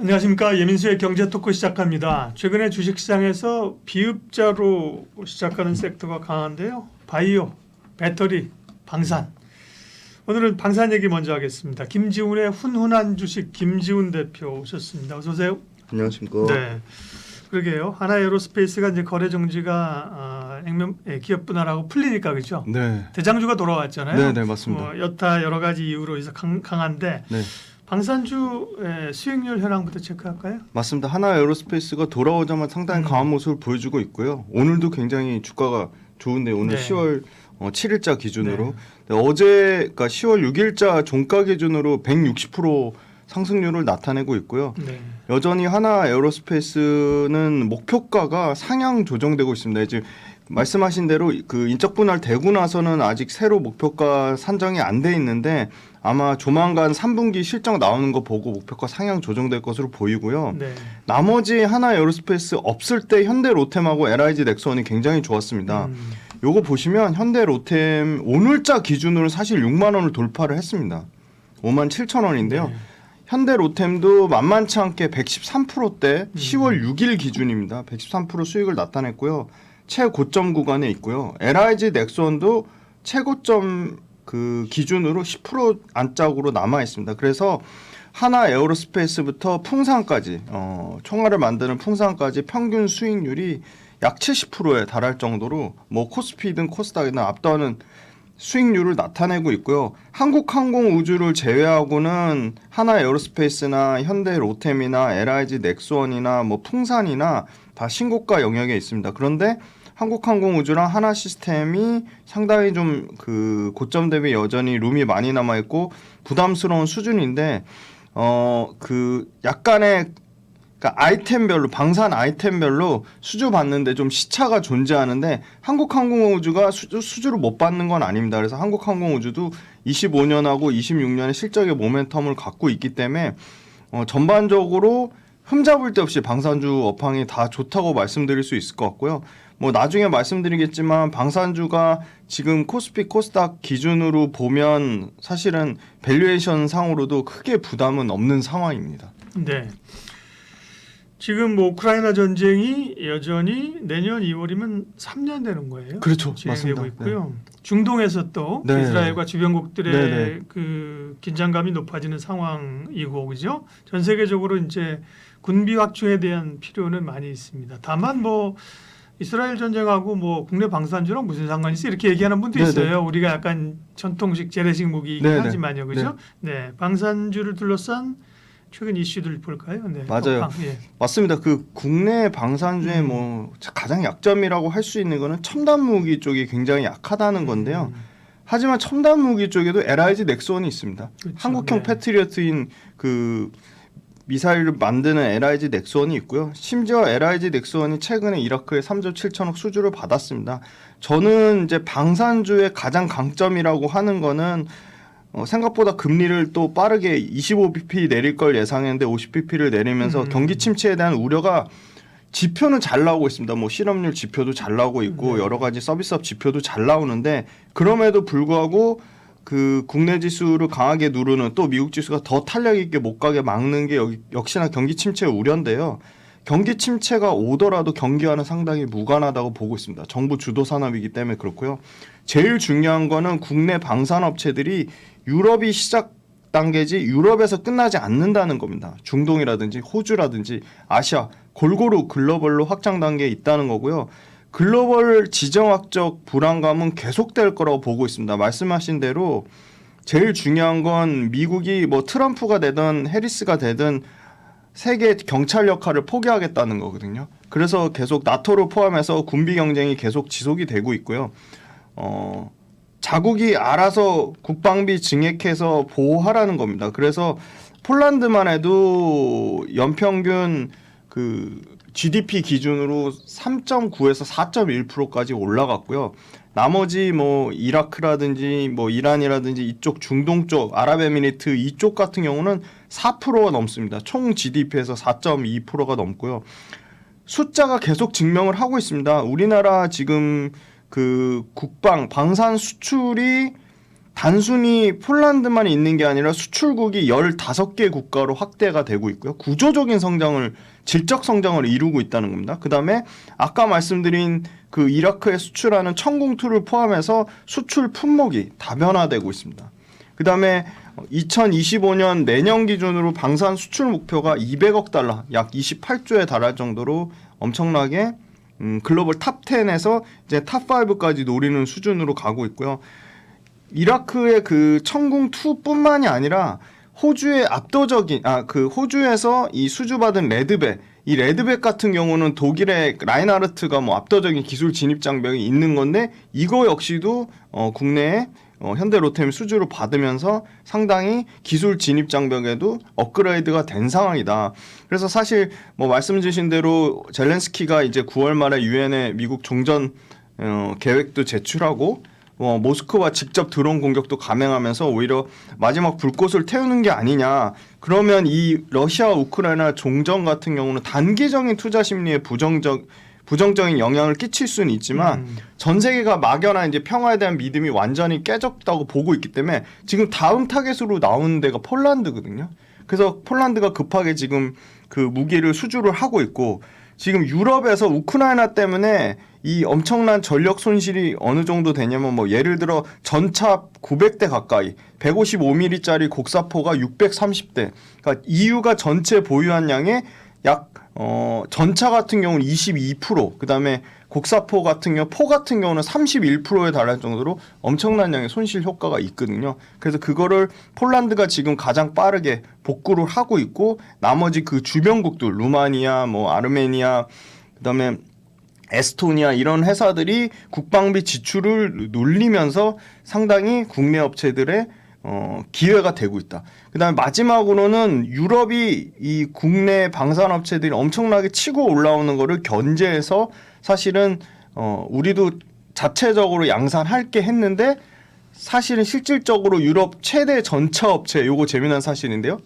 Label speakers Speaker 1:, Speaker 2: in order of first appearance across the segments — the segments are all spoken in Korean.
Speaker 1: 안녕하십니까. 예민수의 경제 토크 시작합니다. 최근에 주식시장에서 비읍자로 시작하는 섹터가 강한데요. 바이오, 배터리, 방산. 오늘은 방산 얘기 먼저 하겠습니다. 김지훈의 훈훈한 주식 김지훈 대표 오셨습니다. 어서 오세요.
Speaker 2: 안녕하십니까.
Speaker 1: 네, 그러게요. 하나에어로스페이스가 이제 거래 정지가 기업 분할하고 풀리니까 그렇죠.
Speaker 2: 네.
Speaker 1: 대장주가 돌아왔잖아요.
Speaker 2: 네, 맞습니다.
Speaker 1: 여타 여러 가지 이유로 해서 강한데.
Speaker 2: 네.
Speaker 1: 방산주의 수익률 현황부터 체크할까요?
Speaker 2: 맞습니다. 하나에어로스페이스가 돌아오자마자 상당히 강한 모습을 보여주고 있고요. 오늘도 굉장히 주가가 좋은데 오늘
Speaker 1: 네.
Speaker 2: 10월 7일자 기준으로 어제 그러니까 10월 6일자 종가 기준으로 160% 상승률을 나타내고 있고요.
Speaker 1: 네.
Speaker 2: 여전히 하나에어로스페이스는 목표가가 상향 조정되고 있습니다. 지금 말씀하신 대로 그 인적 분할 되고 나서는 아직 새로 목표가 산정이 안 돼 있는데 아마 조만간 3분기 실적 나오는 거 보고 목표가 상향 조정될 것으로 보이고요.
Speaker 1: 네.
Speaker 2: 나머지 하나에어로스페이스 없을 때 현대로템하고 LIG 넥스원이 굉장히 좋았습니다. 요거 보시면 현대로템 오늘자 기준으로 사실 6만 원을 돌파를 했습니다. 5만 7천 원인데요.
Speaker 1: 네.
Speaker 2: 현대로템도 만만치 않게 113%대 10월 6일 기준입니다. 113% 수익을 나타냈고요. 최고점 구간에 있고요. LIG 넥스원도 최고점 그 기준으로 10% 안짝으로 남아 있습니다. 그래서 하나 에어로스페이스부터 풍산까지 총알을 만드는 풍산까지 평균 수익률이 약 70%에 달할 정도로 뭐 코스피든 코스닥이든 압도하는 수익률을 나타내고 있고요. 한국항공우주를 제외하고는 하나 에어로스페이스나 현대로템이나 LIG 넥스원이나 뭐 풍산이나 다 신고가 영역에 있습니다. 그런데 한국항공우주랑 하나시스템이 상당히 좀 그 고점 대비 여전히 룸이 많이 남아 있고 부담스러운 수준인데 그 약간의 그러니까 아이템별로 방산 아이템별로 수주 받는데 좀 시차가 존재하는데 한국항공우주가 수주를 못 받는 건 아닙니다. 그래서 한국항공우주도 25년하고 26년의 실적의 모멘텀을 갖고 있기 때문에 전반적으로 흠잡을 데 없이 방산주 업황이 다 좋다고 말씀드릴 수 있을 것 같고요. 뭐 나중에 말씀드리겠지만 방산주가 지금 코스피 코스닥 기준으로 보면 사실은 밸류에이션 상으로도 크게 부담은 없는 상황입니다.
Speaker 1: 네. 지금 뭐 우크라이나 전쟁이 여전히 내년 2월이면 3년 되는 거예요.
Speaker 2: 그렇죠.
Speaker 1: 진행되고
Speaker 2: 맞습니다.
Speaker 1: 있고요. 중동에서 또
Speaker 2: 네.
Speaker 1: 이스라엘과 주변국들의
Speaker 2: 네.
Speaker 1: 그 긴장감이 높아지는 상황이고 그죠? 전 세계적으로 이제 군비 확충에 대한 필요는 많이 있습니다. 다만 뭐 이스라엘 전쟁하고 뭐 국내 방산주랑 무슨 상관이 있어 이렇게 얘기하는 분도
Speaker 2: 네네.
Speaker 1: 있어요. 우리가 약간 전통식 재래식 무기이긴
Speaker 2: 네네.
Speaker 1: 하지만요, 그죠? 네, 방산주를 둘러싼 최근 이슈들 볼까요? 네,
Speaker 2: 맞아요.
Speaker 1: 예.
Speaker 2: 맞습니다. 그 국내 방산주의 뭐 가장 약점이라고 할 수 있는 거는 첨단 무기 쪽이 굉장히 약하다는 건데요. 하지만 첨단 무기 쪽에도 LIG 넥스원이 있습니다.
Speaker 1: 그렇죠.
Speaker 2: 한국형
Speaker 1: 네.
Speaker 2: 패트리어트인 그 미사일을 만드는 LIG 넥스원이 있고요. 심지어 LIG 넥스원이 최근에 이라크에 3조 7천억 수주를 받았습니다. 저는 이제 방산주의 가장 강점이라고 하는 거는 생각보다 금리를 또 빠르게 25bp 내릴 걸 예상했는데 50bp를 내리면서 경기 침체에 대한 우려가 지표는 잘 나오고 있습니다. 뭐 실업률 지표도 잘 나오고 있고 여러 가지 서비스업 지표도 잘 나오는데 그럼에도 불구하고 그 국내 지수를 강하게 누르는 또 미국 지수가 더 탄력 있게 못 가게 막는 게 역시나 경기 침체의 우려인데요. 경기 침체가 오더라도 경기와는 상당히 무관하다고 보고 있습니다. 정부 주도 산업이기 때문에 그렇고요. 제일 중요한 거는 국내 방산업체들이 유럽이 시작 단계지 유럽에서 끝나지 않는다는 겁니다. 중동이라든지 호주라든지 아시아 골고루 글로벌로 확장 단계에 있다는 거고요. 글로벌 지정학적 불안감은 계속될 거라고 보고 있습니다. 말씀하신 대로 제일 중요한 건 미국이 뭐 트럼프가 되든 해리스가 되든 세계 경찰 역할을 포기하겠다는 거거든요. 그래서 계속 나토를 포함해서 군비 경쟁이 계속 지속이 되고 있고요. 자국이 알아서 국방비 증액해서 보호하라는 겁니다. 그래서 폴란드만 해도 연평균 그 GDP 기준으로 3.9에서 4.1%까지 올라갔고요. 나머지 뭐 이라크라든지 뭐 이란이라든지 이쪽 중동 쪽 아랍에미리트 이쪽 같은 경우는 4%가 넘습니다. 총 GDP에서 4.2%가 넘고요. 숫자가 계속 증명을 하고 있습니다. 우리나라 지금 그 국방 방산 수출이 단순히 폴란드만 있는 게 아니라 수출국이 15개 국가로 확대가 되고 있고요. 구조적인 성장을, 질적 성장을 이루고 있다는 겁니다. 그 다음에 아까 말씀드린 그 이라크에 수출하는 천궁2를 포함해서 수출 품목이 다변화되고 있습니다. 그 다음에 2025년 내년 기준으로 방산 수출 목표가 200억 달러, 약 28조에 달할 정도로 엄청나게 글로벌 탑 10에서 이제 탑 5까지 노리는 수준으로 가고 있고요. 이라크의 그 천궁2뿐만이 아니라 호주의 압도적인 그 호주에서 이 수주받은 레드백, 이 레드백 같은 경우는 독일의 라인하르트가 뭐 압도적인 기술 진입 장벽이 있는 건데 이거 역시도 국내에 현대 로템이 수주를 받으면서 상당히 기술 진입 장벽에도 업그레이드가 된 상황이다. 그래서 사실 뭐 말씀 주신 대로 젤렌스키가 이제 9월 말에 유엔에 미국 종전 계획도 제출하고 모스크바 직접 드론 공격도 감행하면서 오히려 마지막 불꽃을 태우는 게 아니냐. 그러면 이 러시아와 우크라이나 종전 같은 경우는 단기적인 투자 심리에 부정적인 영향을 끼칠 수는 있지만 전 세계가 막연한 이제 평화에 대한 믿음이 완전히 깨졌다고 보고 있기 때문에 지금 다음 타겟으로 나오는 데가 폴란드거든요. 그래서 폴란드가 급하게 지금 그 무기를 수주를 하고 있고 지금 유럽에서 우크라이나 때문에 이 엄청난 전력 손실이 어느 정도 되냐면 뭐 예를 들어 전차 900대 가까이 155mm짜리 곡사포가 630대. 그러니까 EU가 전체 보유한 양의 약 전차 같은 경우는 22%, 그다음에 곡사포 같은 경우 포 같은 경우는 31%에 달할 정도로 엄청난 양의 손실 효과가 있거든요. 그래서 그거를 폴란드가 지금 가장 빠르게 복구를 하고 있고 나머지 그 주변국들 루마니아, 뭐 아르메니아, 그다음에 에스토니아 이런 회사들이 국방비 지출을 늘리면서 상당히 국내 업체들의 기회가 되고 있다. 그다음에 마지막으로는 유럽이 이 국내 방산 업체들이 엄청나게 치고 올라오는 거를 견제해서 사실은 우리도 자체적으로 양산할 게 했는데 사실은 실질적으로 유럽 최대 전차 업체, 요거 재미난 사실인데요.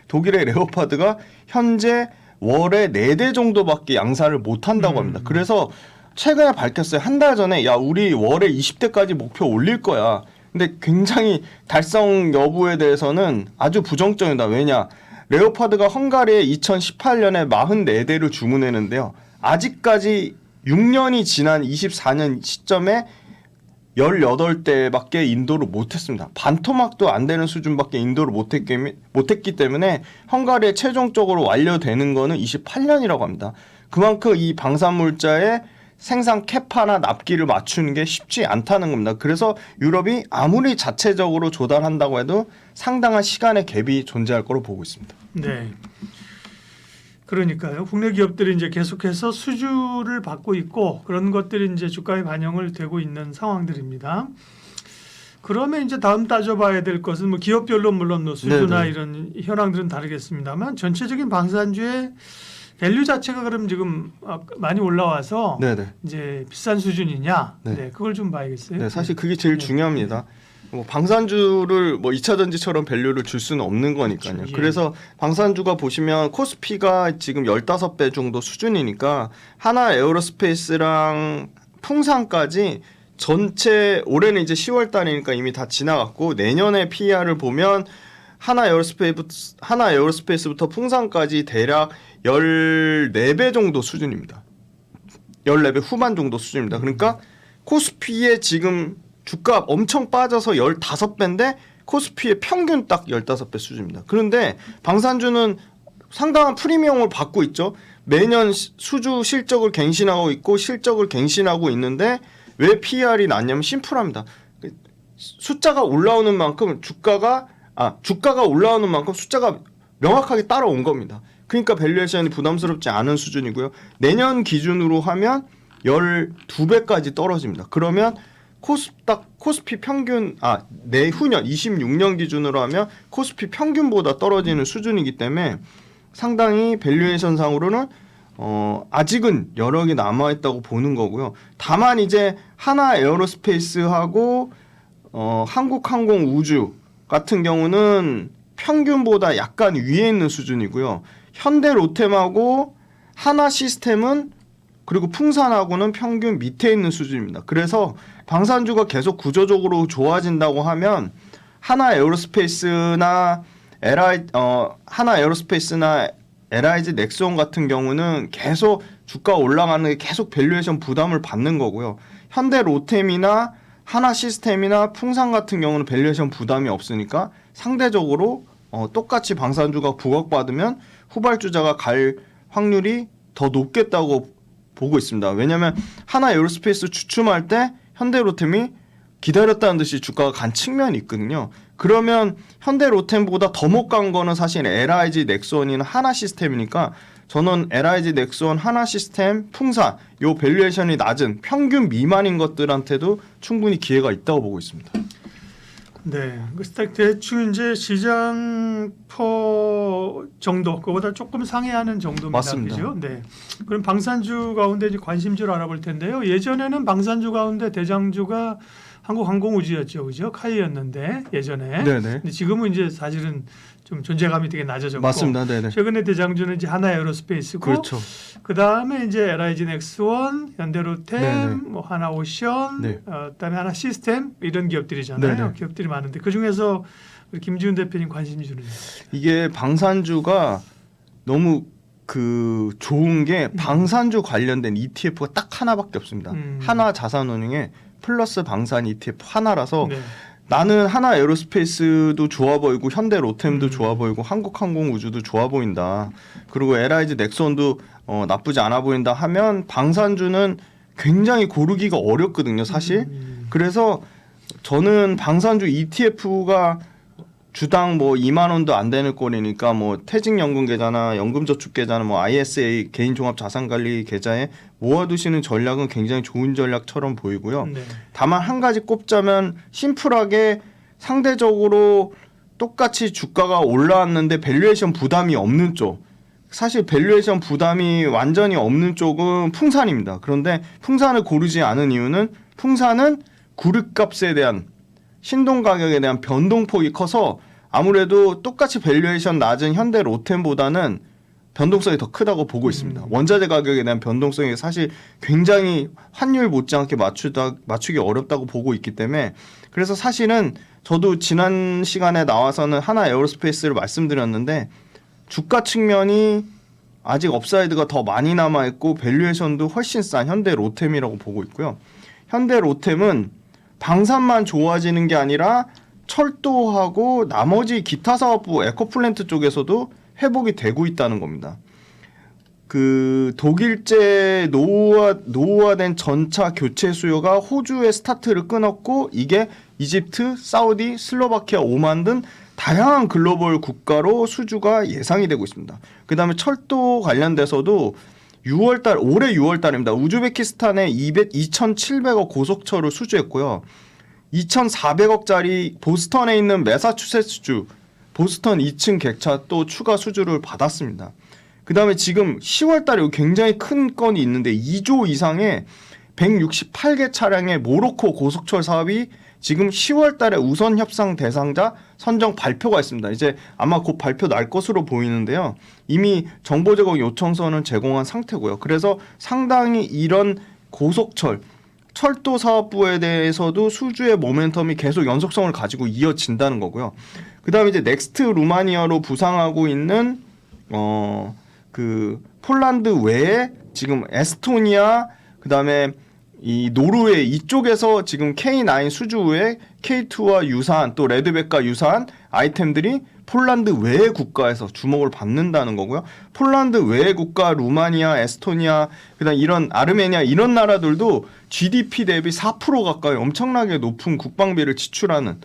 Speaker 2: 독일의 레오파드가 현재 월에 4대 정도밖에 양산을 못 한다고 합니다. 그래서 최근에 밝혔어요. 한 달 전에 야 우리 월에 20대까지 목표 올릴 거야. 근데 굉장히 달성 여부에 대해서는 아주 부정적이다. 왜냐? 레오파드가 헝가리에 2018년에 44대를 주문했는데요. 아직까지 6년이 지난 24년 시점에 18대밖에 인도를 못했습니다. 반토막도 안 되는 수준밖에 인도를 못했기 때문에 헝가리에 최종적으로 완료되는 거는 28년이라고 합니다. 그만큼 이 방산물자의 생산 캐파나 납기를 맞추는 게 쉽지 않다는 겁니다. 그래서 유럽이 아무리 자체적으로 조달한다고 해도 상당한 시간의 갭이 존재할 거로 보고 있습니다.
Speaker 1: 네. 그러니까요. 국내 기업들이 이제 계속해서 수주를 받고 있고 그런 것들이 이제 주가에 반영을 되고 있는 상황들입니다. 그러면 이제 다음 따져봐야 될 것은 뭐 기업별로 물론 뭐 수주나
Speaker 2: 네네.
Speaker 1: 이런 현황들은 다르겠습니다만 전체적인 방산주의 밸류 자체가 그럼 지금 많이 올라와서
Speaker 2: 네네.
Speaker 1: 이제 비싼 수준이냐?
Speaker 2: 네.
Speaker 1: 네, 그걸 좀 봐야겠어요.
Speaker 2: 네, 사실 그게 제일 중요합니다. 뭐 방산주를 뭐 2차 전지처럼 밸류를 줄 수는 없는 거니까요.
Speaker 1: 그렇죠. 예.
Speaker 2: 그래서 방산주가 보시면 코스피가 지금 15배 정도 수준이니까 하나 에어로스페이스랑 풍산까지 전체 올해는 이제 10월 달이니까 이미 다 지나갔고 내년에 PER을 보면 하나 에어로스페이스부터 풍산까지 대략 14배 정도 수준입니다. 14배 후반 정도 수준입니다. 그러니까 코스피에 지금 주가 엄청 빠져서 15배인데 코스피의 평균 딱 15배 수준입니다. 그런데 방산주는 상당한 프리미엄을 받고 있죠. 매년 수주 실적을 갱신하고 있고 실적을 갱신하고 있는데 왜 PER이 낮냐면 심플합니다. 숫자가 올라오는 만큼 주가가 올라오는 만큼 숫자가 명확하게 따라온 겁니다. 그러니까 밸류에이션이 부담스럽지 않은 수준이고요. 내년 기준으로 하면 12배까지 떨어집니다. 그러면 코스피 평균 내후년 26년 기준으로 하면 코스피 평균보다 떨어지는 수준이기 때문에 상당히 밸류에이션 상으로는 아직은 여력이 남아 있다고 보는 거고요. 다만 이제 하나 에어로스페이스하고 한국항공우주 같은 경우는 평균보다 약간 위에 있는 수준이고요. 현대 로템하고 하나 시스템은 그리고 풍산하고는 평균 밑에 있는 수준입니다. 그래서 방산주가 계속 구조적으로 좋아진다고 하면 하나 에어로스페이스나 LIG 넥스원 같은 경우는 계속 주가 올라가는 게 계속 밸류에이션 부담을 받는 거고요. 현대 로템이나 하나 시스템이나 풍산 같은 경우는 밸류에이션 부담이 없으니까 상대적으로 똑같이 방산주가 부각받으면 후발주자가 갈 확률이 더 높겠다고 보고 있습니다. 왜냐하면 하나 에어로스페이스 주춤할 때 현대로템이 기다렸다는 듯이 주가가 간 측면이 있거든요. 그러면 현대로템보다 더 못 간 거는 사실 LIG 넥스원이나 하나 시스템이니까 저는 LIG 넥스원, 하나 시스템, 풍산 요 밸류에이션이 낮은 평균 미만인 것들한테도 충분히 기회가 있다고 보고 있습니다.
Speaker 1: 네, 그 대충 이제 시장 퍼 정도, 그보다 조금 상회하는 정도입니다.
Speaker 2: 맞습니다.
Speaker 1: 그죠? 네. 그럼 방산주 가운데 이제 관심주를 알아볼 텐데요. 예전에는 방산주 가운데 대장주가 한국항공우주였죠, 그죠? 카이였는데 예전에.
Speaker 2: 네네.
Speaker 1: 근데 지금은 이제 사실은 좀 존재감이 되게 낮아졌고.
Speaker 2: 맞습니다. 네네.
Speaker 1: 최근에 대장주는 이제 하나 에어로스페이스고.
Speaker 2: 그렇죠.
Speaker 1: 그 다음에 이제 LIG 넥스원, 현대로템,
Speaker 2: 네네.
Speaker 1: 뭐 하나오션,
Speaker 2: 네.
Speaker 1: 그다음에 하나 시스템 이런 기업들이잖아요.
Speaker 2: 네네.
Speaker 1: 기업들이 많은데 그 중에서 김지훈 대표님 관심주는
Speaker 2: 이게 방산주가 너무 좋은 게 방산주 관련된 ETF가 딱 하나밖에 없습니다. 하나 자산운용에 플러스 방산 ETF 하나라서
Speaker 1: 네.
Speaker 2: 나는 하나 에어로스페이스도 좋아 보이고 현대 로템도 좋아 보이고 한국항공우주도 좋아 보인다. 그리고 LIG 넥스원도 나쁘지 않아 보인다 하면 방산주는 굉장히 고르기가 어렵거든요, 사실. 그래서 저는 방산주 ETF가 주당 뭐 2만 원도 안 되는 꼴이니까 뭐 퇴직연금 계좌나 연금저축계좌나 뭐 ISA 개인종합자산관리 계좌에 모아두시는 전략은 굉장히 좋은 전략처럼 보이고요.
Speaker 1: 네.
Speaker 2: 다만 한 가지 꼽자면 심플하게 상대적으로 똑같이 주가가 올라왔는데 밸류에이션 부담이 없는 쪽, 사실 밸류에이션 부담이 완전히 없는 쪽은 풍산입니다. 그런데 풍산을 고르지 않은 이유는 풍산은 구륵값에 대한 신동 가격에 대한 변동폭이 커서 아무래도 똑같이 밸류에이션 낮은 현대 로템보다는 변동성이 더 크다고 보고 있습니다. 원자재 가격에 대한 변동성이 사실 굉장히 환율 못지않게 맞추기 어렵다고 보고 있기 때문에 그래서 사실은 저도 지난 시간에 나와서는 하나 에어로스페이스를 말씀드렸는데 주가 측면이 아직 업사이드가 더 많이 남아있고 밸류에이션도 훨씬 싼 현대 로템이라고 보고 있고요. 현대 로템은 방산만 좋아지는 게 아니라 철도하고 나머지 기타 사업부 에코플랜트 쪽에서도 회복이 되고 있다는 겁니다. 그 독일제 노후화된 전차 교체 수요가 호주에 스타트를 끊었고 이게 이집트, 사우디, 슬로바키아, 오만 등 다양한 글로벌 국가로 수주가 예상이 되고 있습니다. 그 다음에 철도 관련돼서도 올해 6월달입니다. 우즈베키스탄에 2,700억 고속철을 수주했고요. 2,400억짜리 보스턴에 있는 매사추세츠주 보스턴 2층 객차 또 추가 수주를 받았습니다. 그 다음에 지금 10월달에 굉장히 큰 건이 있는데 2조 이상의 168개 차량의 모로코 고속철 사업이 지금 10월달에 우선 협상 대상자 선정 발표가 있습니다. 이제 아마 곧 발표 날 것으로 보이는데요. 이미 정보 제공 요청서는 제공한 상태고요. 그래서 상당히 이런 고속철 철도 사업부에 대해서도 수주의 모멘텀이 계속 연속성을 가지고 이어진다는 거고요. 그다음에 이제 넥스트 루마니아로 부상하고 있는 그 폴란드 외에 지금 에스토니아 그다음에 이 노르웨이 이쪽에서 지금 K9 수주 후에 K2와 유사한 또 레드백과 유사한 아이템들이 폴란드 외의 국가에서 주목을 받는다는 거고요. 폴란드 외의 국가 루마니아, 에스토니아, 그다음 이런 아르메니아 이런 나라들도 GDP 대비 4% 가까이 엄청나게 높은 국방비를 지출하는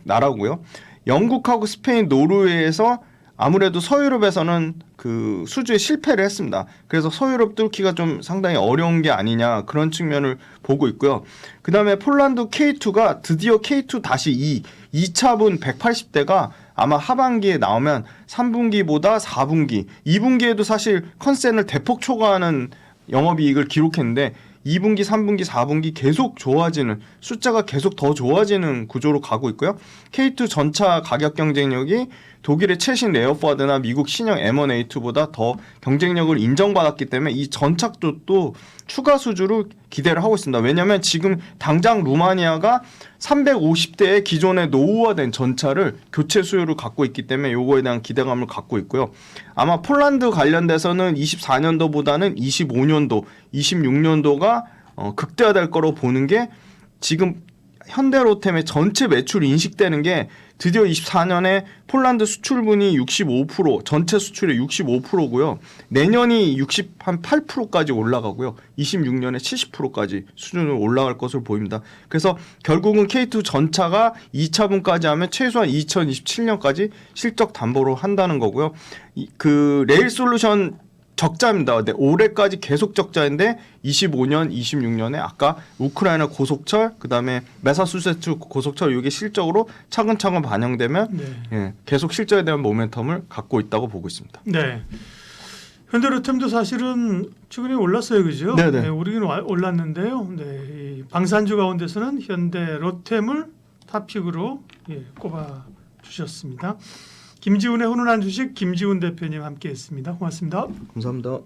Speaker 2: 나라고요. 영국하고 스페인, 노르웨이에서 아무래도 서유럽에서는 그 수주에 실패를 했습니다. 그래서 서유럽 뚫기가 좀 상당히 어려운 게 아니냐 그런 측면을 보고 있고요. 그 다음에 폴란드 K2가 드디어 K2-2 2차분 180대가 아마 하반기에 나오면 3분기보다 4분기, 2분기에도 사실 컨센을 대폭 초과하는 영업이익을 기록했는데 2분기, 3분기, 4분기 계속 좋아지는 숫자가 계속 더 좋아지는 구조로 가고 있고요. K2 전차 가격 경쟁력이 독일의 최신 레오파드나 미국 신형 M1A2보다 더 경쟁력을 인정받았기 때문에 이 전착도 추가 수주로 기대를 하고 있습니다. 왜냐하면 지금 당장 루마니아가 350대의 기존의 노후화된 전차를 교체 수요를 갖고 있기 때문에 요거에 대한 기대감을 갖고 있고요. 아마 폴란드 관련돼서는 24년도보다는 25년도, 26년도가 극대화될 거로 보는 게 지금 현대로템의 전체 매출이 인식되는 게 드디어 24년에 폴란드 수출분이 65%, 전체 수출의 65%고요. 내년이 68%까지 올라가고요. 26년에 70%까지 수준으로 올라갈 것으로 보입니다. 그래서 결국은 K2 전차가 2차분까지 하면 최소한 2027년까지 실적 담보로 한다는 거고요. 그 레일 솔루션 적자입니다. 네, 올해까지 계속 적자인데 25년, 26년에 아까 우크라이나 고속철, 그다음에 매사추세츠 고속철 이게 실적으로 차근차근 반영되면
Speaker 1: 네.
Speaker 2: 예, 계속 실적에 대한 모멘텀을 갖고 있다고 보고 있습니다.
Speaker 1: 네. 현대로템도 사실은 최근에 올랐어요, 그죠?
Speaker 2: 네네.
Speaker 1: 네, 오르긴 올랐는데요. 네, 이 방산주 가운데서는 현대로템을 탑픽으로 꼽아 주셨습니다. 김지훈의 훈훈한 주식 김지훈 대표님 함께했습니다. 고맙습니다.
Speaker 2: 감사합니다.